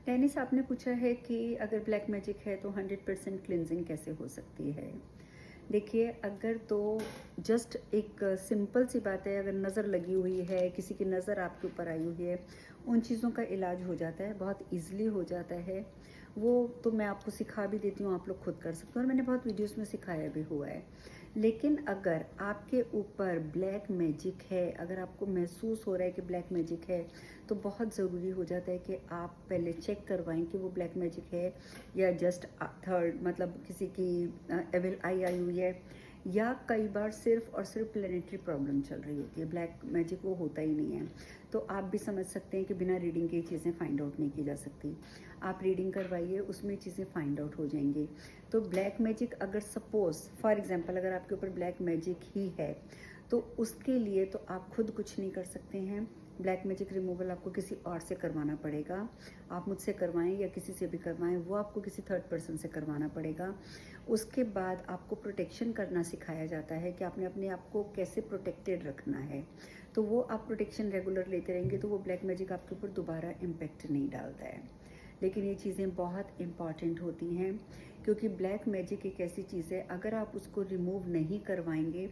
Tennis आपने पूछा है कि अगर ब्लैक मैजिक है तो 100% क्लिनजिंग कैसे हो सकती है। देखिए, अगर तो जस्ट एक सिंपल सी बात है, अगर नज़र लगी हुई है, किसी की नज़र आपके ऊपर आई हुई है, उन चीज़ों का इलाज हो जाता है, बहुत ईज़िली हो जाता है। वो तो मैं आपको सिखा भी देती हूँ, आप लोग खुद कर सकते हो और मैंने बहुत वीडियोस में सिखाया भी हुआ है। लेकिन अगर आपके ऊपर ब्लैक मैजिक है, अगर आपको महसूस हो रहा है कि ब्लैक मैजिक है, तो बहुत ज़रूरी हो जाता है कि आप पहले चेक करवाएं कि वो ब्लैक मैजिक है या जस्ट थर्ड मतलब किसी की एविल आई आई हुई है, या कई बार सिर्फ और सिर्फ प्लेनेटरी प्रॉब्लम चल रही होती है। ब्लैक मैजिक वो होता ही नहीं है। तो आप भी समझ सकते हैं कि बिना रीडिंग के चीज़ें फाइंड आउट नहीं की जा सकती। आप रीडिंग करवाइए, उसमें चीज़ें फाइंड आउट हो जाएंगी। तो ब्लैक मैजिक अगर सपोज फॉर एग्जांपल अगर आपके ऊपर ब्लैक मैजिक ही है, तो उसके लिए तो आप खुद कुछ नहीं कर सकते हैं। ब्लैक मैजिक रिमूवल आपको किसी और से करवाना पड़ेगा। आप मुझसे करवाएं या किसी से भी करवाएं, वो आपको किसी थर्ड पर्सन से करवाना पड़ेगा। उसके बाद आपको प्रोटेक्शन करना सिखाया जाता है कि आपने अपने आप को कैसे प्रोटेक्टेड रखना है। तो वो आप प्रोटेक्शन रेगुलर लेते रहेंगे तो वो ब्लैक मैजिक आपके ऊपर दोबारा इम्पेक्ट नहीं डालता है। लेकिन ये चीज़ें बहुत इम्पॉर्टेंट होती हैं, क्योंकि ब्लैक मैजिक एक ऐसी चीज़ है, अगर आप उसको रिमूव नहीं करवाएंगे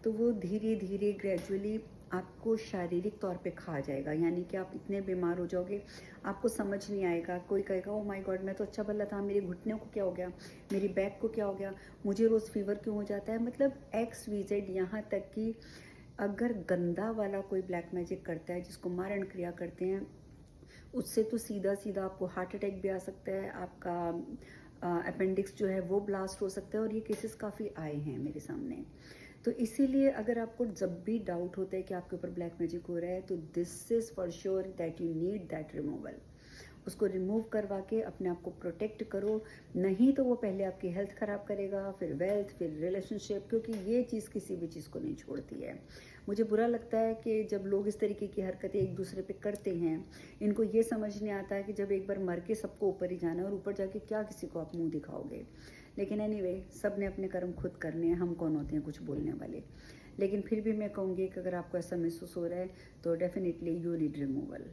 तो वो धीरे धीरे ग्रेजुअली आपको शारीरिक तौर पे खा जाएगा। यानी कि आप इतने बीमार हो जाओगे, आपको समझ नहीं आएगा। कोई कहेगा ओ माय गॉड, मैं तो अच्छा भला था, मेरे घुटनों को क्या हो गया, मेरी बैक को क्या हो गया, मुझे रोज़ फीवर क्यों हो जाता है। मतलब XYZ, यहाँ तक कि अगर गंदा वाला कोई ब्लैक मैजिक करता है, जिसको मारण क्रिया कहते हैं, उससे तो सीधा सीधा आपको हार्ट अटैक भी आ सकता है, आपका अपेंडिक्स जो है वो ब्लास्ट हो सकता है। और ये केसेस काफ़ी आए हैं मेरे सामने। तो इसीलिए अगर आपको जब भी डाउट होता है कि आपके ऊपर ब्लैक मैजिक हो रहा है, तो this is for sure that you need that removal. उसको रिमूव करवा के अपने आप को प्रोटेक्ट करो। नहीं तो वो पहले आपकी हेल्थ ख़राब करेगा, फिर वेल्थ, फिर रिलेशनशिप, क्योंकि ये चीज़ किसी भी चीज़ को नहीं छोड़ती है। मुझे बुरा लगता है कि जब लोग इस तरीके की हरकतें एक दूसरे पे करते हैं, इनको ये समझ नहीं आता है कि जब एक बार मर के सबको ऊपर ही जाना है, और ऊपर जाके क्या किसी को आप मुंह दिखाओगे। लेकिन एनीवे, सब ने अपने कर्म खुद करने हैं, हम कौन होते हैं कुछ बोलने वाले। लेकिन फिर भी मैं कहूँगी कि अगर आपको ऐसा महसूस हो रहा है तो डेफिनेटली यू नीड रिमूवल।